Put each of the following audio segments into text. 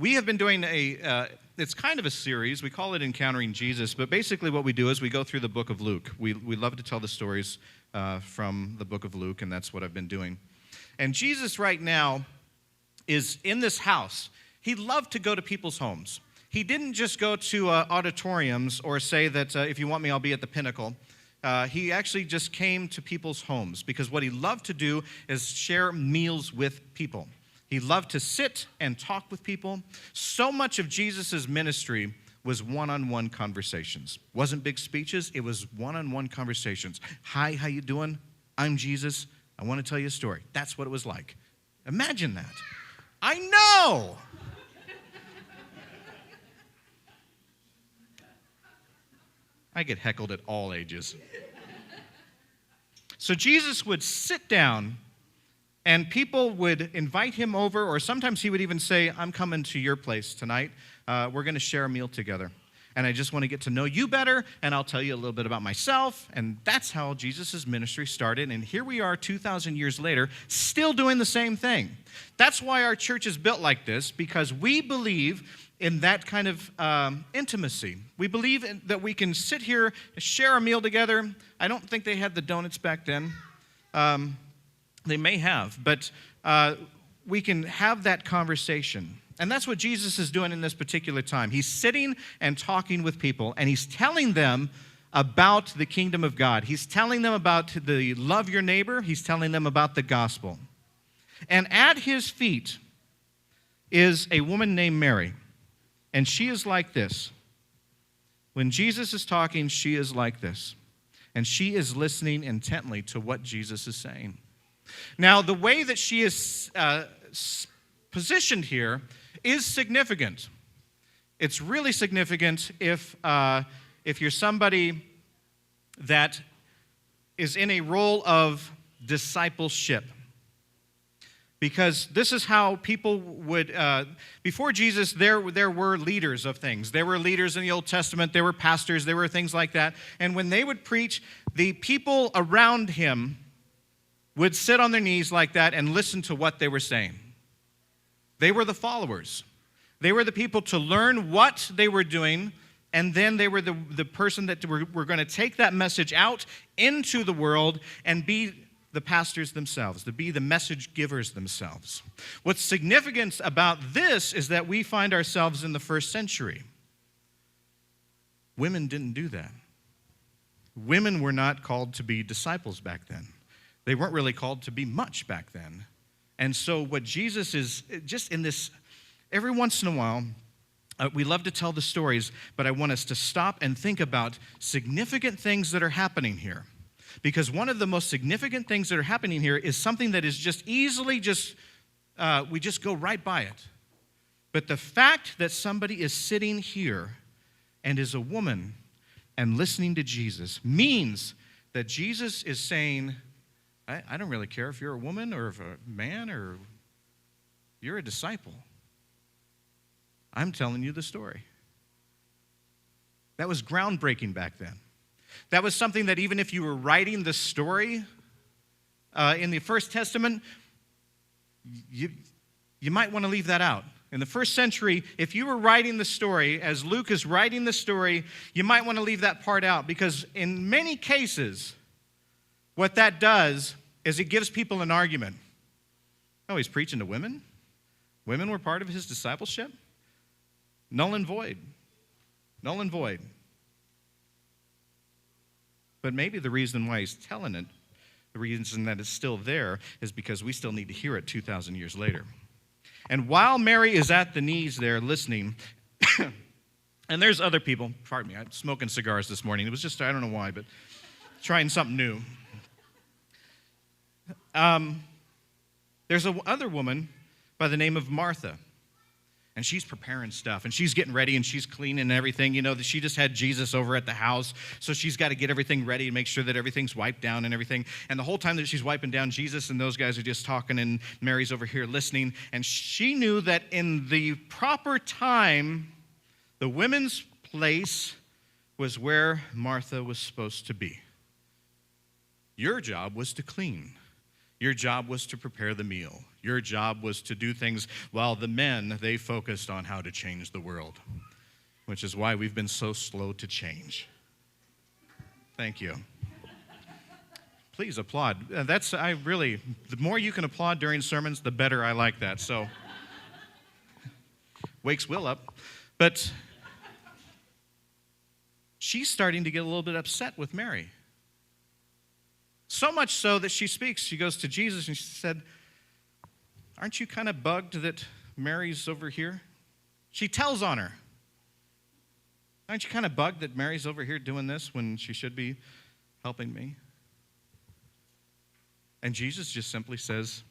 We have been doing it's kind of a series. We call it Encountering Jesus, but basically what we do is we go through the book of Luke. We love to tell the stories from the book of Luke, and that's what I've been doing. And Jesus right now is in this house. He loved to go to people's homes. He didn't just go to auditoriums or say that if you want me, I'll be at the Pinnacle. He actually just came to people's homes because what he loved to do is share meals with people. He loved to sit and talk with people. So much of Jesus' ministry was one-on-one conversations. Wasn't big speeches, it was one-on-one conversations. Hi, how you doing? I'm Jesus. I want to tell you a story. That's what it was like. Imagine that. I know! I get heckled at all ages. So Jesus would sit down and people would invite him over, or sometimes he would even say, I'm coming to your place tonight. We're going to share a meal together. And I just want to get to know you better, and I'll tell you a little bit about myself. And that's how Jesus' ministry started. And here we are 2,000 years later, still doing the same thing. That's why our church is built like this, because we believe in that kind of intimacy. We believe that we can sit here, share a meal together. I don't think they had the donuts back then. They may have, but we can have that conversation. And that's what Jesus is doing in this particular time. He's sitting and talking with people, and he's telling them about the kingdom of God. He's telling them about the love your neighbor. He's telling them about the gospel. And at his feet is a woman named Mary, and she is like this. When Jesus is talking, she is like this, and she is listening intently to what Jesus is saying. Now, the way that she is positioned here is significant. It's really significant if you're somebody that is in a role of discipleship. Because this is how people would, before Jesus, there were leaders of things. There were leaders in the Old Testament, there were pastors, there were things like that. And when they would preach, the people around him would sit on their knees like that and listen to what they were saying. They were the followers. They were the people to learn what they were doing, and then they were the person that were going to take that message out into the world and be the pastors themselves, to be the message givers themselves. What's significant about this is that we find ourselves in the first century. Women didn't do that. Women were not called to be disciples back then. They weren't really called to be much back then. And so what Jesus is, just in this, every once in a while, we love to tell the stories, but I want us to stop and think about significant things that are happening here. Because one of the most significant things that are happening here is something that is just easily we just go right by it. But the fact that somebody is sitting here and is a woman and listening to Jesus means that Jesus is saying, I don't really care if you're a woman or if a man or you're a disciple. I'm telling you the story. That was groundbreaking back then. That was something that even if you were writing the story in the First Testament, you might want to leave that out. In the first century, if you were writing the story, as Luke is writing the story, you might want to leave that part out because in many cases, what that does is it gives people an argument. Oh, he's preaching to women? Women were part of his discipleship? Null and void. Null and void. But maybe the reason why he's telling it, the reason that it's still there, is because we still need to hear it 2,000 years later. And while Mary is at the knees there listening, and there's other people, pardon me, I'm smoking cigars this morning. It was just, I don't know why, but trying something new. There's another woman by the name of Martha. And she's preparing stuff, and she's getting ready, and she's cleaning and everything. You know, that she just had Jesus over at the house, so she's got to get everything ready and make sure that everything's wiped down and everything. And the whole time that she's wiping down, Jesus and those guys are just talking, and Mary's over here listening. And she knew that in the proper time, the women's place was where Martha was supposed to be. Your job was to clean. Your job was to prepare the meal. Your job was to do things while the men, they focused on how to change the world, which is why we've been so slow to change. Thank you. Please applaud. The more you can applaud during sermons, the better. I like that. So, wakes Will up. But she's starting to get a little bit upset with Mary. So much so that she speaks. She goes to Jesus and she said, aren't you kind of bugged that Mary's over here? She tells on her. Aren't you kind of bugged that Mary's over here doing this when she should be helping me? And Jesus just simply says,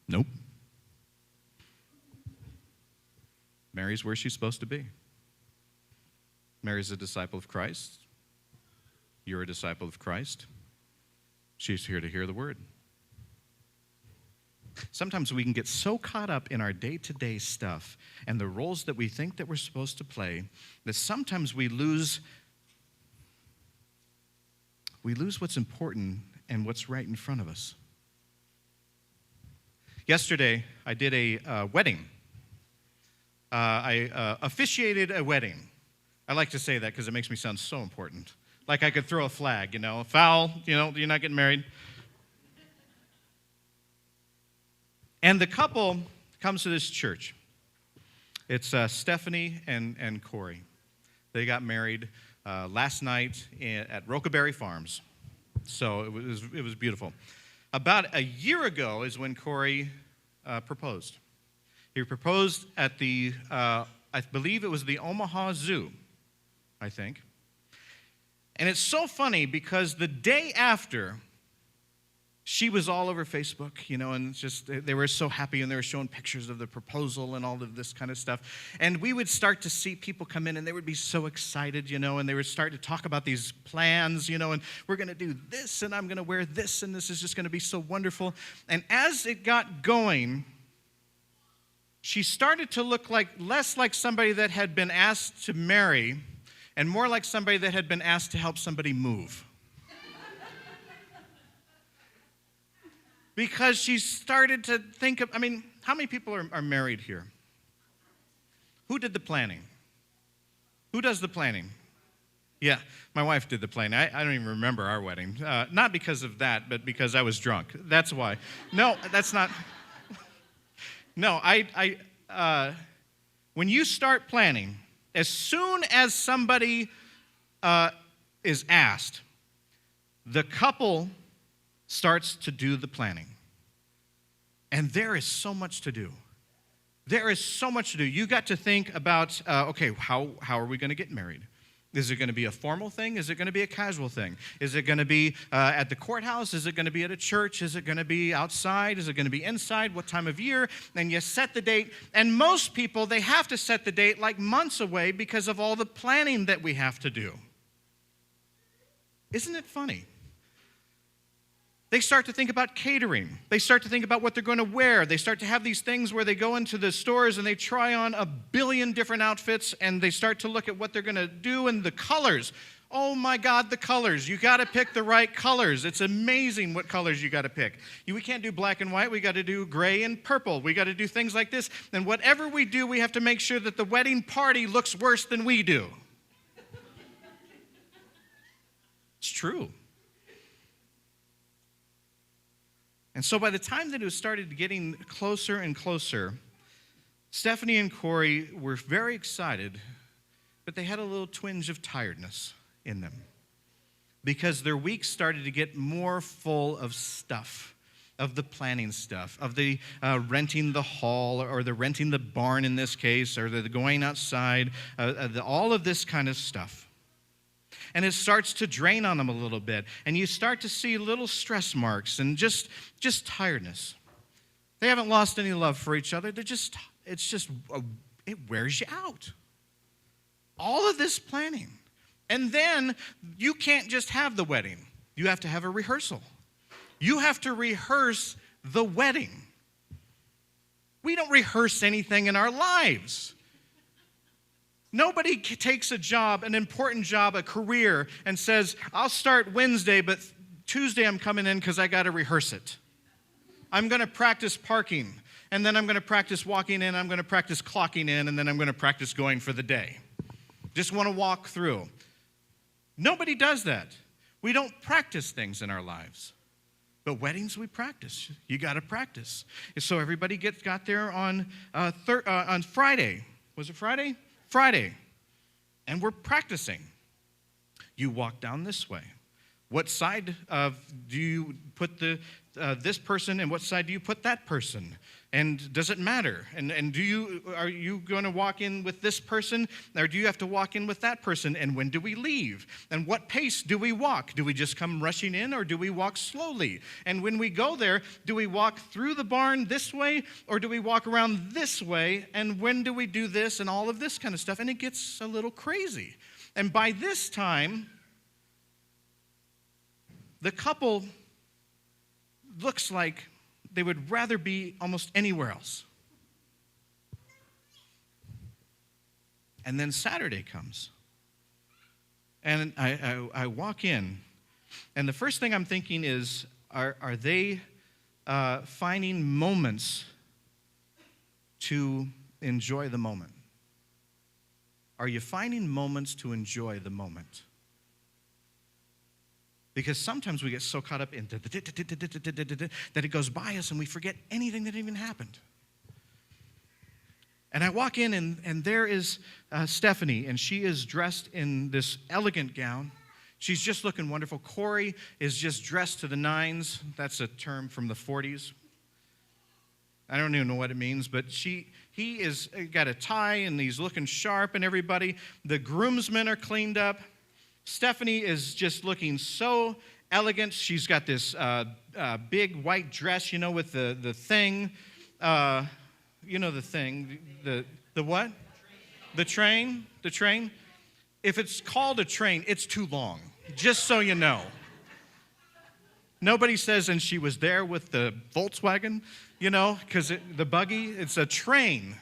nope. Mary's where she's supposed to be. Mary's a disciple of Christ. You're a disciple of Christ. She's here to hear the word. Sometimes we can get so caught up in our day-to-day stuff and the roles that we think that we're supposed to play that sometimes we lose what's important and what's right in front of us. Yesterday, I did a wedding. I officiated a wedding. I like to say that because it makes me sound so important. Like I could throw a flag, foul, you're not getting married. And the couple comes to this church. It's Stephanie and Corey. They got married last night at Rocaberry Farms. So it was beautiful. About a year ago is when Corey proposed. He proposed at the, I believe it was the Omaha Zoo, I think. And it's so funny because the day after, she was all over Facebook, and just they were so happy and they were showing pictures of the proposal and all of this kind of stuff. And we would start to see people come in and they would be so excited, and they would start to talk about these plans, and we're going to do this and I'm going to wear this and this is just going to be so wonderful. And as it got going, she started to look less like somebody that had been asked to marry and more like somebody that had been asked to help somebody move. Because she started to think of, how many people are married here? Who did the planning? Who does the planning? Yeah, my wife did the planning. I don't even remember our wedding. Not because of that, but because I was drunk. That's why. No, that's not. No, when you start planning, as soon as somebody is asked, the couple starts to do the planning. And there is so much to do. There is so much to do. You got to think about, how are we going to get married? Is it going to be a formal thing? Is it going to be a casual thing? Is it going to be at the courthouse? Is it going to be at a church? Is it going to be outside? Is it going to be inside? What time of year? And you set the date. And most people, they have to set the date like months away because of all the planning that we have to do. Isn't it funny? They start to think about catering. They start to think about what they're going to wear. They start to have these things where they go into the stores and they try on a billion different outfits and they start to look at what they're going to do and the colors. Oh my God, the colors. You got to pick the right colors. It's amazing what colors you got to pick. We can't do black and white. We got to do gray and purple. We got to do things like this. And whatever we do, we have to make sure that the wedding party looks worse than we do. It's true. And so by the time that it started getting closer and closer, Stephanie and Corey were very excited, but they had a little twinge of tiredness in them because their weeks started to get more full of stuff, of the planning stuff, of the renting the hall or the renting the barn in this case, or the going outside, all of this kind of stuff. And it starts to drain on them a little bit. And you start to see little stress marks and just tiredness. They haven't lost any love for each other. It wears you out. All of this planning. And then you can't just have the wedding. You have to have a rehearsal. You have to rehearse the wedding. We don't rehearse anything in our lives. Nobody takes a job, an important job, a career, and says, I'll start Wednesday, but Tuesday I'm coming in because I got to rehearse it. I'm going to practice parking, and then I'm going to practice walking in, I'm going to practice clocking in, and then I'm going to practice going for the day. Just want to walk through. Nobody does that. We don't practice things in our lives. But weddings, we practice. You got to practice. So everybody got there on Friday. Was it Friday? Friday. And we're practicing. You walk down this way. What side do you put this person, and what side do you put that person? And does it matter? And are you going to walk in with this person, or do you have to walk in with that person? And when do we leave? And what pace do we walk? Do we just come rushing in, or do we walk slowly? And when we go there, do we walk through the barn this way, or do we walk around this way? And when do we do this, and all of this kind of stuff? And it gets a little crazy. And by this time, the couple looks like they would rather be almost anywhere else. And then Saturday comes. And I walk in, and the first thing I'm thinking is, are they finding moments to enjoy the moment? Are you finding moments to enjoy the moment? Because sometimes we get so caught up in that it goes by us and we forget anything that even happened. And I walk in, and there is Stephanie, and she is dressed in this elegant gown. She's just looking wonderful. Corey is just dressed to the nines. That's a term from the 40s. I don't even know what it means, but he is got a tie, and he's looking sharp, and everybody. The groomsmen are cleaned up. Stephanie is just looking so elegant. She's got this big white dress, with the thing. The thing. The what? The train. The train. If it's called a train, it's too long, just so you know. Nobody says, and she was there with the Volkswagen, because the buggy, it's a train.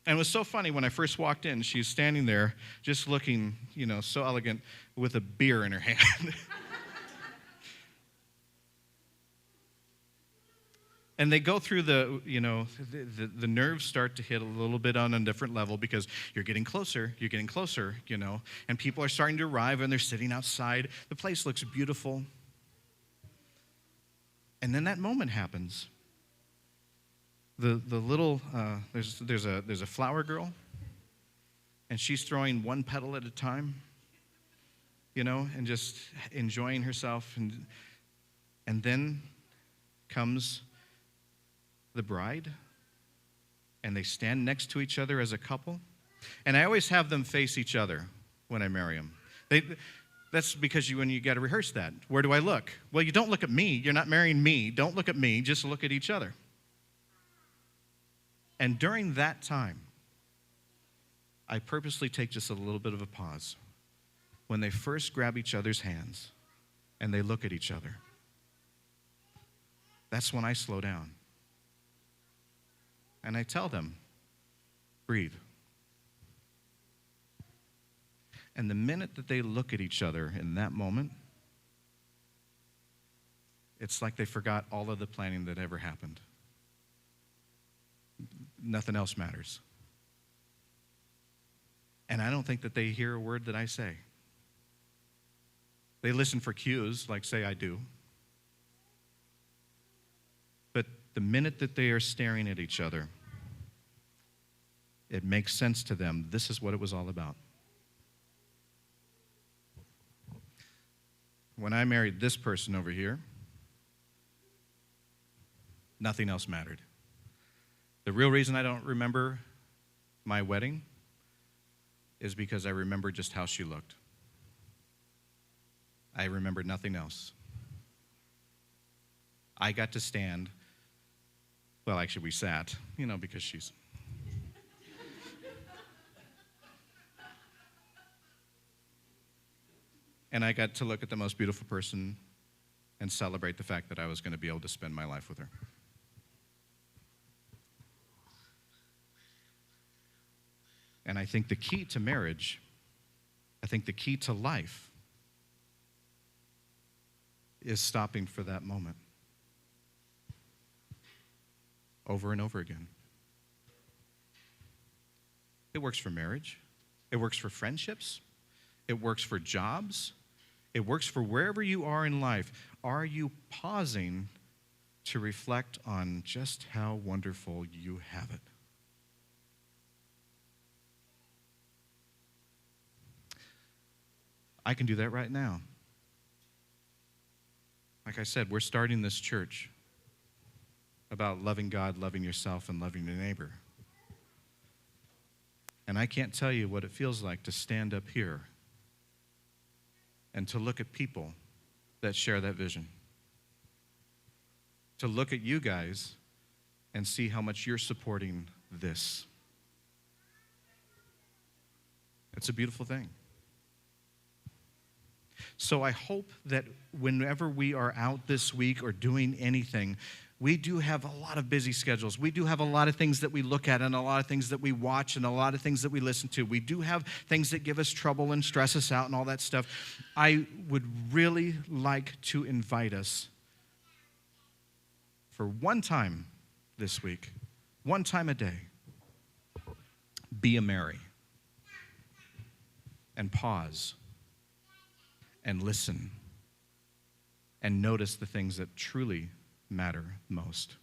And it was so funny when I first walked in, she's standing there just looking, so elegant with a beer in her hand. And they go through the nerves start to hit a little bit on a different level because you're getting closer, and people are starting to arrive, and they're sitting outside. The place looks beautiful. And then that moment happens. The little there's a flower girl, and she's throwing one petal at a time, and just enjoying herself, and then comes the bride, and they stand next to each other as a couple, and I always have them face each other when I marry them. That's because when you got to rehearse that. Where do I look? Well, you don't look at me. You're not marrying me. Don't look at me. Just look at each other. And during that time, I purposely take just a little bit of a pause. When they first grab each other's hands and they look at each other, that's when I slow down. And I tell them, breathe. And the minute that they look at each other in that moment, it's like they forgot all of the planning that ever happened. Nothing else matters. And I don't think that they hear a word that I say. They listen for cues, like say I do. But the minute that they are staring at each other, it makes sense to them. This is what it was all about. When I married this person over here, nothing else mattered. The real reason I don't remember my wedding is because I remember just how she looked. I remember nothing else. I got to stand, well, actually we sat, because she's... And I got to look at the most beautiful person and celebrate the fact that I was going to be able to spend my life with her. And I think the key to marriage, I think the key to life is stopping for that moment over and over again. It works for marriage. It works for friendships. It works for jobs. It works for wherever you are in life. Are you pausing to reflect on just how wonderful you have it? I can do that right now. Like I said, we're starting this church about loving God, loving yourself, and loving your neighbor. And I can't tell you what it feels like to stand up here and to look at people that share that vision. To look at you guys and see how much you're supporting this. It's a beautiful thing. So I hope that whenever we are out this week or doing anything, we do have a lot of busy schedules. We do have a lot of things that we look at and a lot of things that we watch and a lot of things that we listen to. We do have things that give us trouble and stress us out and all that stuff. I would really like to invite us for one time this week, one time a day, be a Mary and pause and listen and notice the things that truly matter most.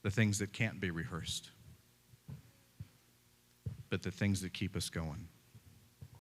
The things that can't be rehearsed, but the things that keep us going.